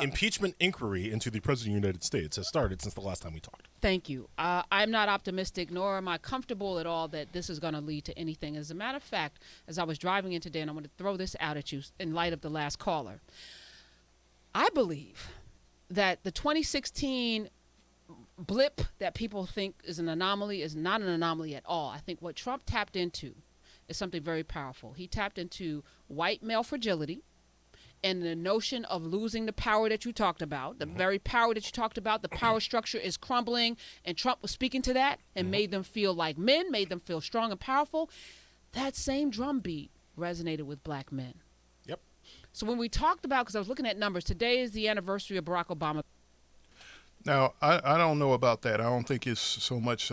impeachment inquiry into the President of the United States has started since the last time we talked. Thank you. I'm not optimistic, nor am I comfortable at all that this is going to lead to anything. As a matter of fact, as I was driving in today, and I'm going to throw this out at you in light of the last caller, I believe that the 2016 blip that people think is an anomaly is not an anomaly at all. I think what Trump tapped into is something very powerful. He tapped into white male fragility and the notion of losing the power that you talked about, the very power that you talked about. The power structure is crumbling, and Trump was speaking to that and made them feel like men, made them feel strong and powerful. That same drumbeat resonated with black men. Yep. So when we talked about, because I was looking at numbers, today is the anniversary of Barack Obama. Now, I don't know about that. I don't think it's so much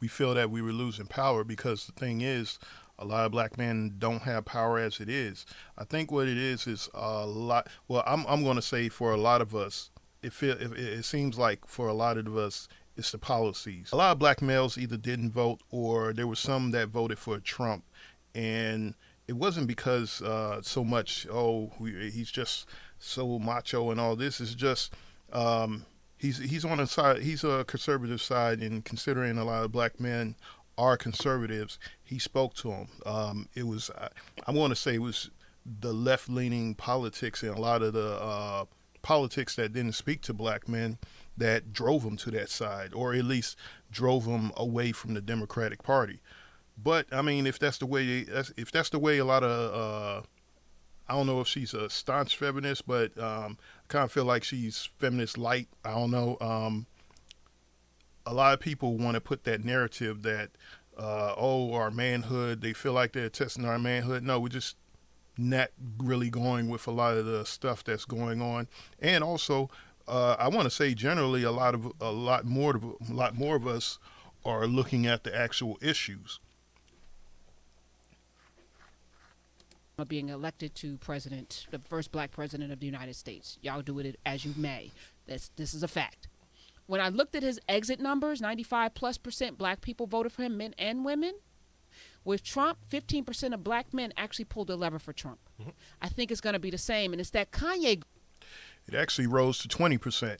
we feel that we were losing power, because the thing is, a lot of black men don't have power as it is. I think what it is a lot. Well, I'm going to say for a lot of us, it seems like for a lot of us, it's the policies. A lot of black males either didn't vote, or there were some that voted for Trump, and it wasn't because so much, he's just so macho and all this. It's just he's on a side. He's a conservative side, and considering a lot of black men are conservatives, he spoke to them. It was, I want to say, it was the left-leaning politics and a lot of the politics that didn't speak to black men that drove him to that side, or at least drove him away from the Democratic Party. But I mean, if that's the way a lot of I don't know if she's a staunch feminist, but I kind of feel like she's feminist light. I don't know. A lot of people want to put that narrative that, our manhood, they feel like they're testing our manhood. No, we're just not really going with a lot of the stuff that's going on. And also, I want to say generally, a lot more of us are looking at the actual issues. Being elected to president, the first black president of the United States. Y'all do it as you may. This is a fact. When I looked at his exit numbers, 95+% black people voted for him, men and women. With Trump, 15% of black men actually pulled the lever for Trump. Mm-hmm. I think it's going to be the same, and it's that Kanye It actually rose to 20%.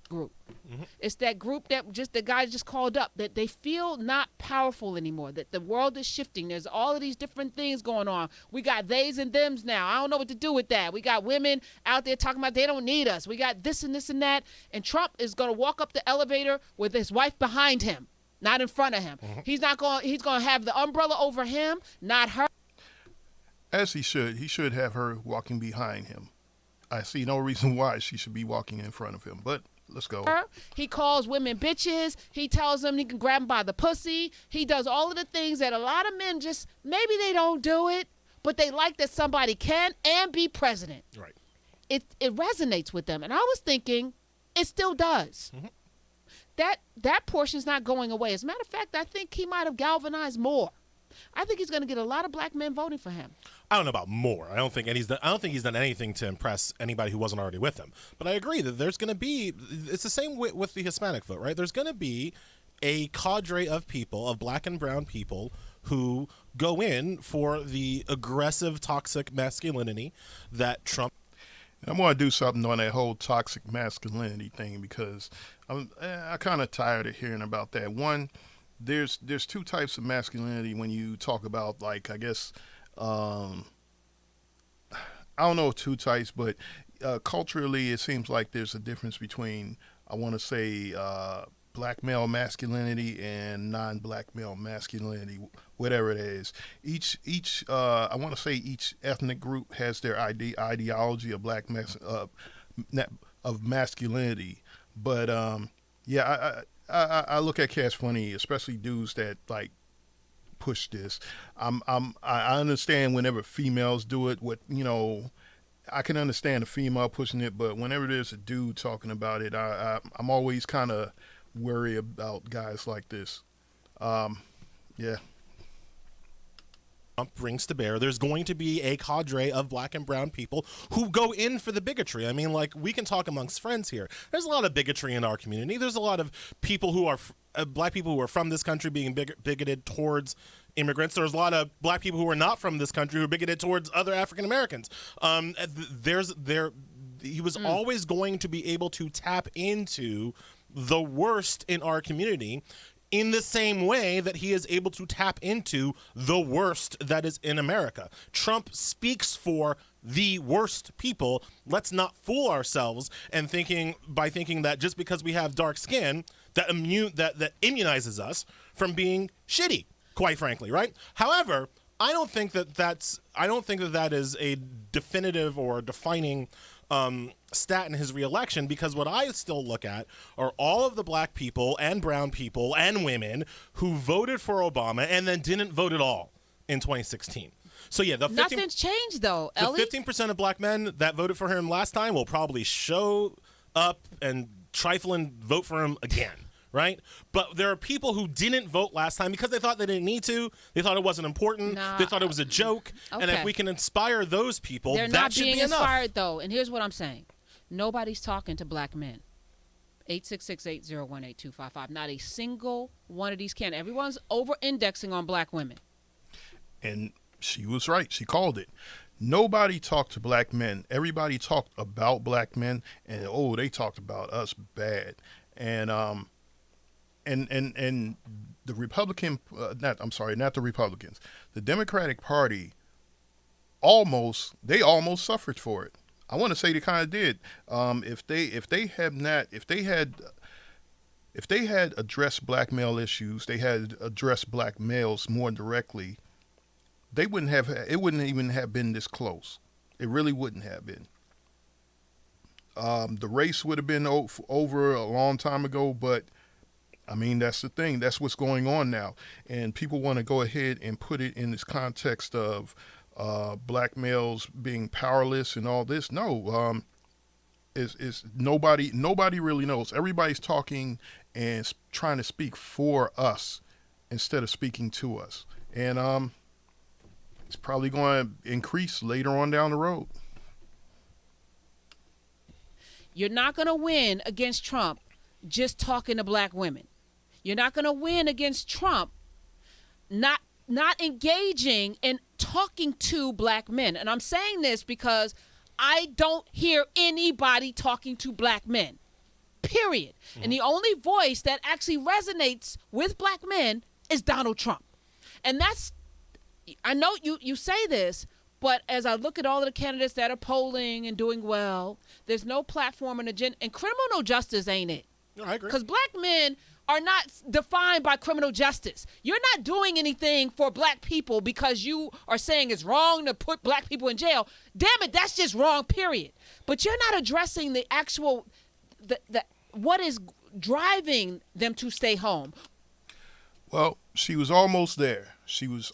Group. Mm-hmm. It's that group that the guy just called up, that they feel not powerful anymore, that the world is shifting. There's all of these different things going on. We got theys and thems now. I don't know what to do with that. We got women out there talking about they don't need us. We got this and this and that. And Trump is going to walk up the elevator with his wife behind him, not in front of him. Mm-hmm. He's going to have the umbrella over him, not her. As he should. He should have her walking behind him. I see no reason why she should be walking in front of him, but let's go. He calls women bitches. He tells them he can grab them by the pussy. He does all of the things that a lot of men just, maybe they don't do it, but they like that somebody can and be president. Right. It resonates with them. And I was thinking, it still does. Mm-hmm. That portion's not going away. As a matter of fact, I think he might have galvanized more. I think he's going to get a lot of black men voting for him. I don't know about more. I don't think he's done anything to impress anybody who wasn't already with him. But I agree that there's going to be. It's the same with the Hispanic vote, right? There's going to be a cadre of people, of black and brown people, who go in for the aggressive, toxic masculinity that Trump. And I'm going to do something on that whole toxic masculinity thing, because I'm kind of tired of hearing about that. One, there's two types of masculinity when you talk about, like, I guess, I don't know if two types, but culturally it seems like there's a difference between, I want to say, black male masculinity and non-black male masculinity, whatever it is. Each I want to say each ethnic group has their ideology of of masculinity, but I look at Cash Funny, especially dudes that like push this. I understand whenever females do it, I can understand a female pushing it, but whenever there's a dude talking about it, I'm always kind of worried about guys like this. Yeah. Trump brings to bear, there's going to be a cadre of black and brown people who go in for the bigotry. I mean, like, we can talk amongst friends here. There's a lot of bigotry in our community. There's a lot of people who are black people who are from this country being bigoted towards immigrants. There's a lot of black people who are not from this country who are bigoted towards other African Americans. He was always going to be able to tap into the worst in our community in the same way that he is able to tap into the worst that is in America. Trump speaks for the worst people. Let's not fool ourselves and thinking that just because we have dark skin that immunizes us from being shitty, quite frankly, right? However, I don't think that is a definitive or defining stat in his reelection, because what I still look at are all of the black people and brown people and women who voted for Obama and then didn't vote at all in 2016. So yeah, nothing's changed though, the Ellie. 15% of black men that voted for him last time will probably show up and trifle and vote for him again. Right? But there are people who didn't vote last time because they thought they didn't need to. They thought it wasn't important. They thought it was a joke. Okay. And if we can inspire those people, they're that not should being be enough. inspired though. And here's what I'm saying. Nobody's talking to black men. 866-801-8255. Not a single one of these can. Everyone's over-indexing on black women. And she was right. She called it. Nobody talked to black men. Everybody talked about black men, and they talked about us bad. And the Republican, not the Republicans, the Democratic Party almost suffered for it. I want to say they kind of did. If they had addressed black male issues, they had addressed black males more directly, it wouldn't even have been this close. It really wouldn't have been. The race would have been over a long time ago, but I mean, that's the thing. That's what's going on now. And people want to go ahead and put it in this context of black males being powerless and all this. No, is nobody really knows. Everybody's talking and trying to speak for us instead of speaking to us. And it's probably going to increase later on down the road. You're not going to win against Trump just talking to black women. You're not going to win against Trump not engaging in talking to black men. And I'm saying this because I don't hear anybody talking to black men, period. Mm-hmm. And the only voice that actually resonates with black men is Donald Trump. And I know you say this, but as I look at all of the candidates that are polling and doing well, there's no platform and agenda. And criminal justice ain't it. No, I agree. Because black men are not defined by criminal justice. You're not doing anything for black people because you are saying it's wrong to put black people in jail. Damn it, that's just wrong, period. But you're not addressing the actual, what is driving them to stay home. Well, she was almost there. She is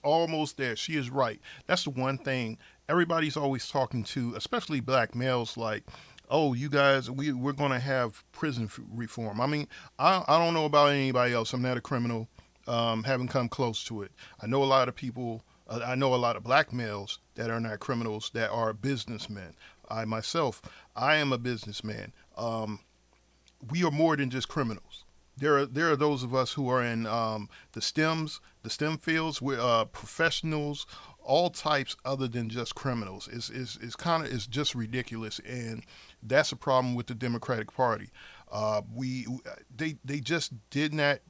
right. That's the one thing everybody's always talking to, especially black males, like, oh, you guys, we're going to have prison reform. I mean, I don't know about anybody else. I'm not a criminal. Haven't come close to it. I know a lot of people. I know a lot of black males that are not criminals, that are businessmen. I am a businessman. We are more than just criminals. There are those of us who are in the STEM fields. We're professionals, all types other than just criminals. It's just ridiculous, and that's a problem with the Democratic Party. They just didn't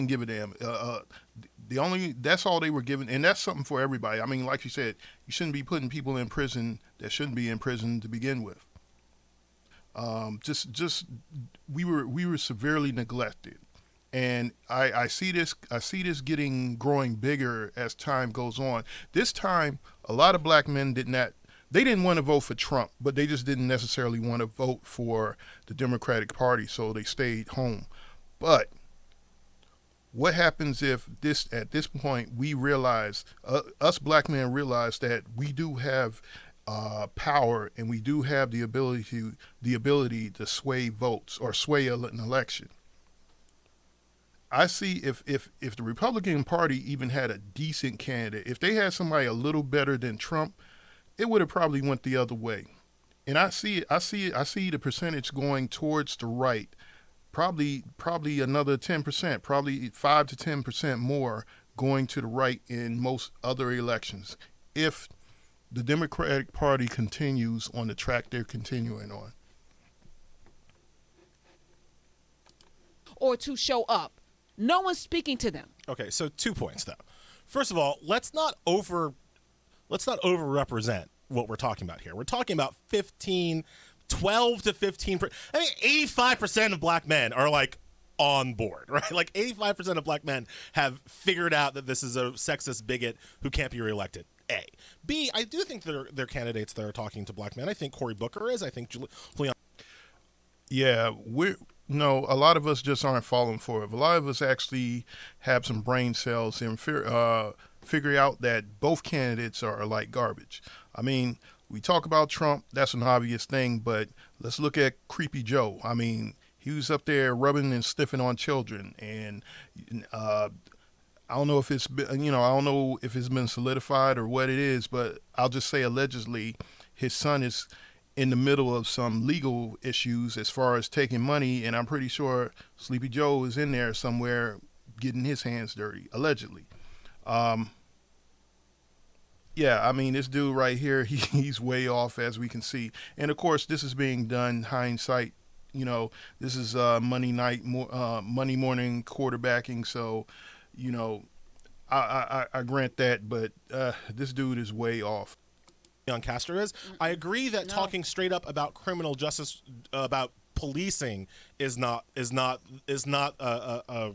give a damn. That's all they were given, and that's something for everybody. I mean, like you said, you shouldn't be putting people in prison that shouldn't be in prison to begin with. We were severely neglected, and I see this growing bigger as time goes on. This time, a lot of black men didn't want to vote for Trump, but they just didn't necessarily want to vote for the Democratic Party, so they stayed home. But what happens if at this point we realize, us black men realize that we do have power, and we do have the ability to sway votes or sway an election. I see if the Republican Party even had a decent candidate, if they had somebody a little better than Trump, it would have probably went the other way. And I see the percentage going towards the right probably another 10%, probably 5 to 10% more going to the right in most other elections if the Democratic Party continues on the track they're continuing on. Or to show up. No one's speaking to them. Okay, so 2 points though. First of all, let's not overrepresent what we're talking about here. We're talking about 12 to 15. I mean, 85% of black men are like on board, right? Like 85% of black men have figured out that this is a sexist bigot who can't be reelected. A. B. I do think there are candidates that are talking to black men. I think Cory Booker is. I think Julian. Yeah, no, a lot of us just aren't falling for it. A lot of us actually have some brain cells and figure out that both candidates are like garbage. I mean, we talk about Trump, that's an obvious thing, but let's look at Creepy Joe. I mean, he was up there rubbing and sniffing on children, and I don't know if it's been, I don't know if it's been solidified or what it is, but I'll just say allegedly his son is in the middle of some legal issues as far as taking money, and I'm pretty sure Sleepy Joe is in there somewhere getting his hands dirty, allegedly. Yeah, I mean, this dude right here, he's way off, as we can see. And, of course, this is being done hindsight. This is Monday morning quarterbacking, so, I grant that, but this dude is way off. Castro is. I agree that No. talking straight up about criminal justice, about policing, is not a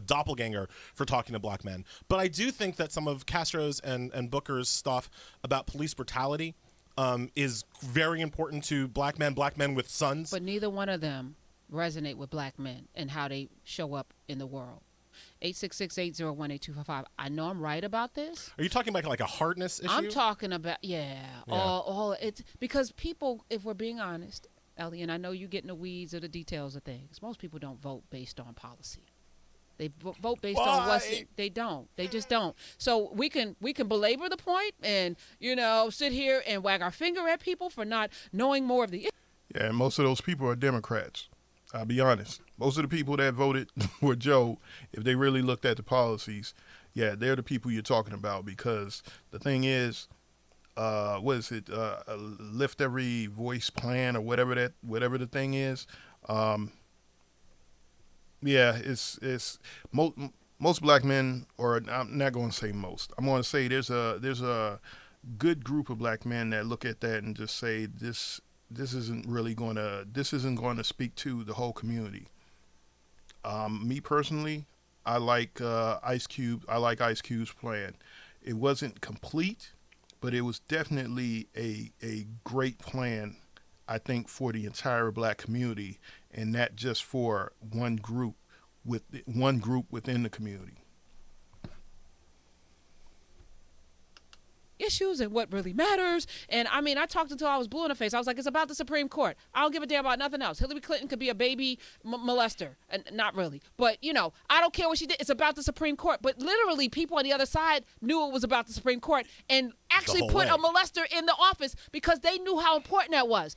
doppelganger for talking to black men. But I do think that some of Castro's and Booker's stuff about police brutality is very important to black men with sons. But neither one of them resonate with black men and how they show up in the world. 866-801-8255. I know I'm right about this. Are you talking about like a hardness issue? I'm talking about, all it's because people, if we're being honest, Ellie, and I know you get in the weeds of the details of things, most people don't vote based on policy. They vote based on they don't. They just don't. So we can belabor the point and, sit here and wag our finger at people for not knowing more of the issue. Yeah, and most of those people are Democrats. I'll be honest. Most of the people that voted for Joe, if they really looked at the policies, yeah, they're the people you're talking about, because the thing is, what is it? Lift Every Voice plan or whatever the thing is. Yeah, it's most black men, or I'm not going to say most. I'm going to say there's a good group of black men that look at that and just say this isn't going to speak to the whole community. Me personally, I like Ice Cube. I like Ice Cube's plan. It wasn't complete, but it was definitely a great plan, I think, for the entire black community, and not just for one group within the community. Issues and what really matters. And I mean, I talked until I was blue in the face. I was like, it's about the Supreme Court. I don't give a damn about nothing else. Hillary Clinton could be a baby molester. And not really. But, I don't care what she did. It's about the Supreme Court. But literally, people on the other side knew it was about the Supreme Court and actually put a molester in the office because they knew how important that was.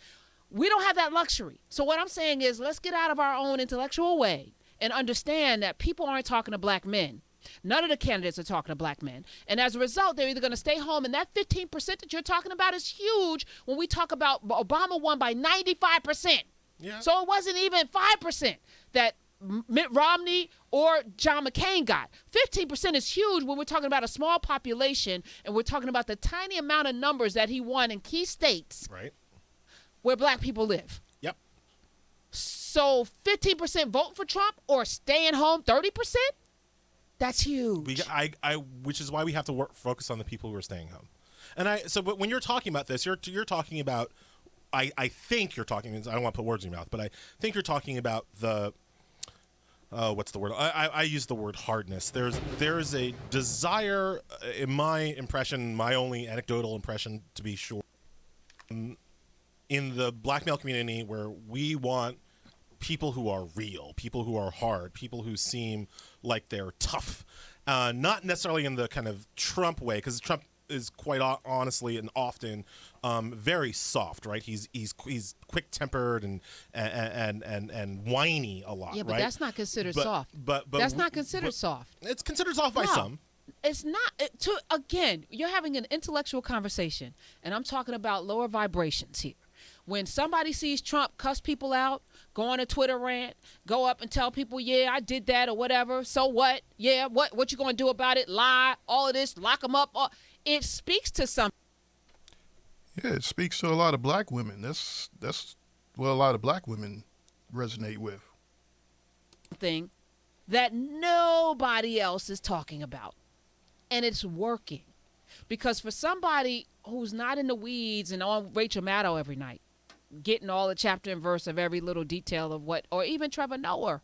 We don't have that luxury. So what I'm saying is, let's get out of our own intellectual way and understand that people aren't talking to black men. None of the candidates are talking to black men. And as a result, they're either going to stay home. And that 15% that you're talking about is huge when we talk about Obama won by 95%. Yeah. So it wasn't even 5% that Mitt Romney or John McCain got. 15% is huge when we're talking about a small population and we're talking about the tiny amount of numbers that he won in key states Right. where black people live. Yep. So 15% vote for Trump or staying home 30%? That's huge. Which is why we have to focus on the people who are staying home. But when you're talking about this, you're talking about, I think you're talking, I don't want to put words in your mouth, but I think you're talking about the, what's the word? I use the word hardness. There's a desire, in my impression, my only anecdotal impression to be sure, in the black male community where we want people who are real, people who are hard, people who seem like they're tough, not necessarily in the kind of Trump way, because Trump is quite honestly and often very soft, right? He's quick tempered and whiny a lot. Yeah, but right? that's not considered But- soft. but That's not considered but soft. It's considered soft by No. some. It's not. Again, you're having an intellectual conversation, and I'm talking about lower vibrations here. When somebody sees Trump cuss people out, go on a Twitter rant, go up and tell people, yeah, I did that or whatever. So what? Yeah, what you gonna do about it? Lie, all of this, lock them up. It speaks to something Yeah, it speaks to a lot of black women. That's what a lot of black women resonate with. that nobody else is talking about. And it's working. Because for somebody who's not in the weeds and on Rachel Maddow every night, getting all the chapter and verse of every little detail of what, or even Trevor Noah,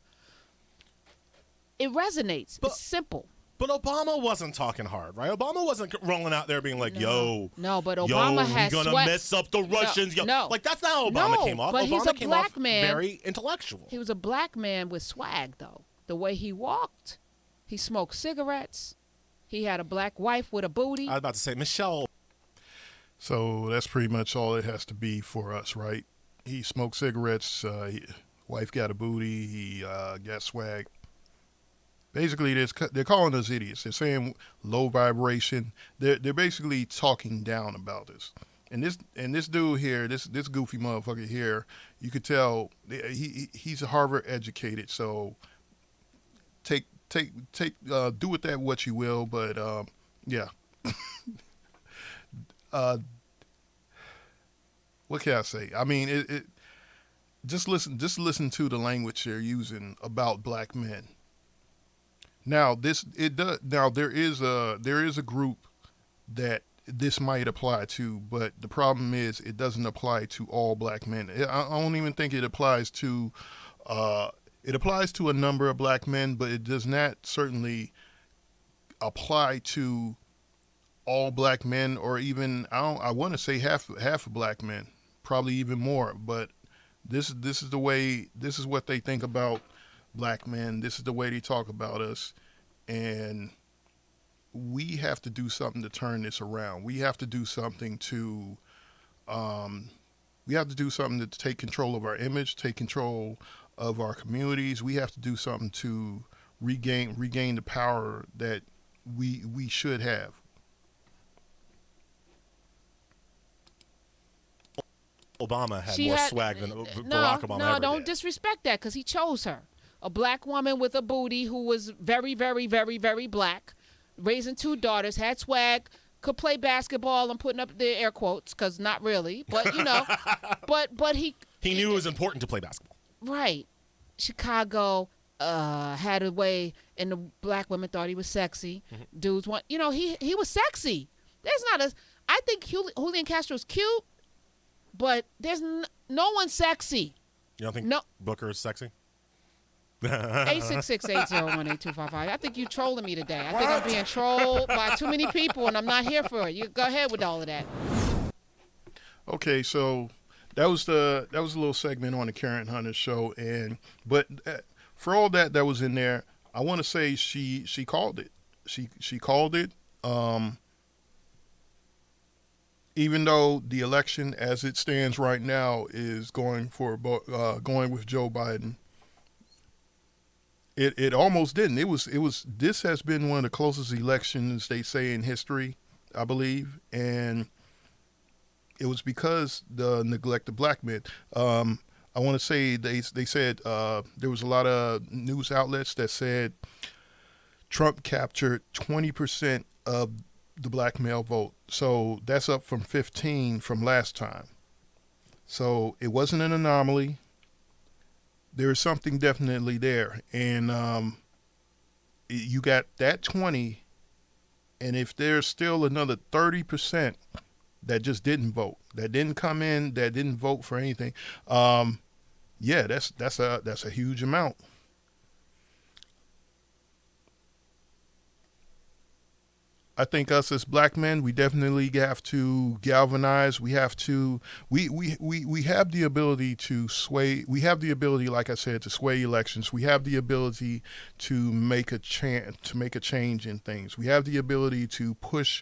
it resonates. But- it's simple. But Obama wasn't talking hard, right? Obama wasn't rolling out there being like, "Yo, No, but Obama has we're gonna sweat. mess up the Russians." Yo. no. Like that's not how Obama No, came off. but Obama he's a came black off man. very intellectual. He was a black man with swag, though. The way he walked, he smoked cigarettes. He had a black wife with a booty. I was about to say Michelle. So that's pretty much all it has to be for us, right? He smoked cigarettes. Wife got a booty. He got swag. Basically, they're calling us idiots. They're saying low vibration. They're basically talking down about us. And this dude here, this goofy motherfucker here, you could tell he's Harvard educated. So take do with that what you will. But yeah. What can I say? I mean, it just listen to the language they're using about black men. Now there is a group that this might apply to, but the problem is it doesn't apply to all black men. I don't even think it applies to a number of black men, but it does not certainly apply to all black men, or even I want to say half of black men, probably even more. But this is the way, this is what they think about black men. This is the way they talk about us, and we have to do something to turn this around. We have to do something to take control of our image, take control of our communities. We have to do something to regain the power that we should have. Obama had more swag than Barack Obama No, ever don't did. disrespect that, because he chose her. A black woman with a booty who was very, very, very, very black, raising 2 daughters, had swag, could play basketball. I'm putting up the air quotes because not really, but you know, but he He knew it was important to play basketball. right. Chicago had a way, and the black women thought he was sexy. Mm-hmm. Dudes want, you know, he was sexy. There's not a. I think Julian Castro's cute, but there's no one sexy. You don't think No. Booker is sexy? 866-801-8255. I think you trolling me today. I think I'm being trolled by too many people, and I'm not here for it. You go ahead with all of that. Okay, so that was a little segment on the Karen Hunter show, but for all that was in there, I want to say she called it. She called it. Even though the election, as it stands right now, is going with Joe Biden, it almost didn't. It was. This has been one of the closest elections they say in history, I believe, and it was because the neglect of black men. I want to say they said there was a lot of news outlets that said Trump captured 20% of the black male vote. So that's up from 15 from last time. So it wasn't an anomaly. There's something definitely there. And you got that 20, and if there's still another 30% that just didn't vote, that didn't come in, that didn't vote for anything, yeah, that's a huge amount. I think us as black men, we definitely have to galvanize. We have to. We have the ability to sway. We have the ability, like I said, to sway elections. We have the ability to make a change in things. We have the ability to push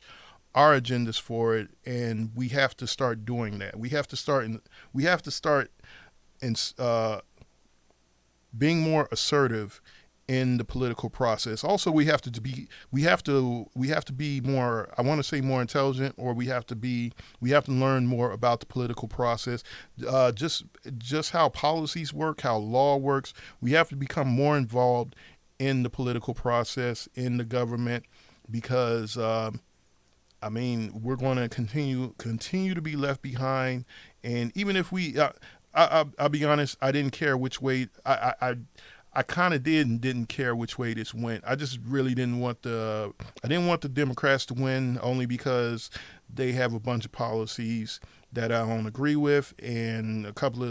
our agendas for it, and we have to start doing that. We have to start in being more assertive in the political process. Also, we have to be more, I want to say more intelligent, or we have to learn more about the political process. Just how policies work, how law works. We have to become more involved in the political process, in the government, because I mean, we're going to continue to be left behind. And even if I'll be honest, I didn't care which way. I kind of did and didn't care which way this went. I just really I didn't want the Democrats to win, only because they have a bunch of policies that I don't agree with, and a couple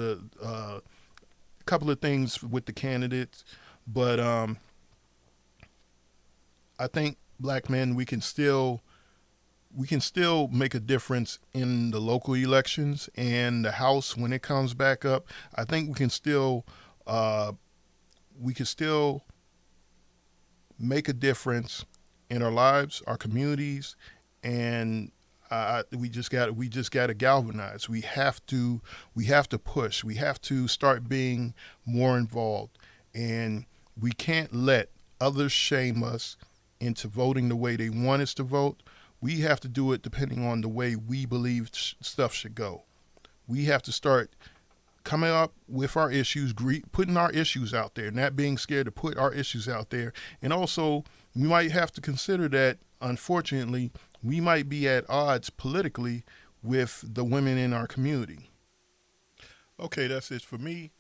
of things with the candidates. But I think black men, we can still make a difference in the local elections and the House when it comes back up. I think we can still make a difference in our lives, our communities, and we just got to galvanize. We have to push. We have to start being more involved, and we can't let others shame us into voting the way they want us to vote. We have to do it depending on the way we believe stuff should go. We have to start coming up with our issues, putting our issues out there, not being scared to put our issues out there. And also, we might have to consider that, unfortunately, we might be at odds politically with the women in our community. Okay, that's it for me.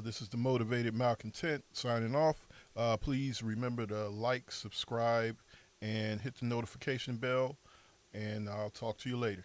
This is the Motivated Malcontent signing off. Please remember to like, subscribe, and hit the notification bell. And I'll talk to you later.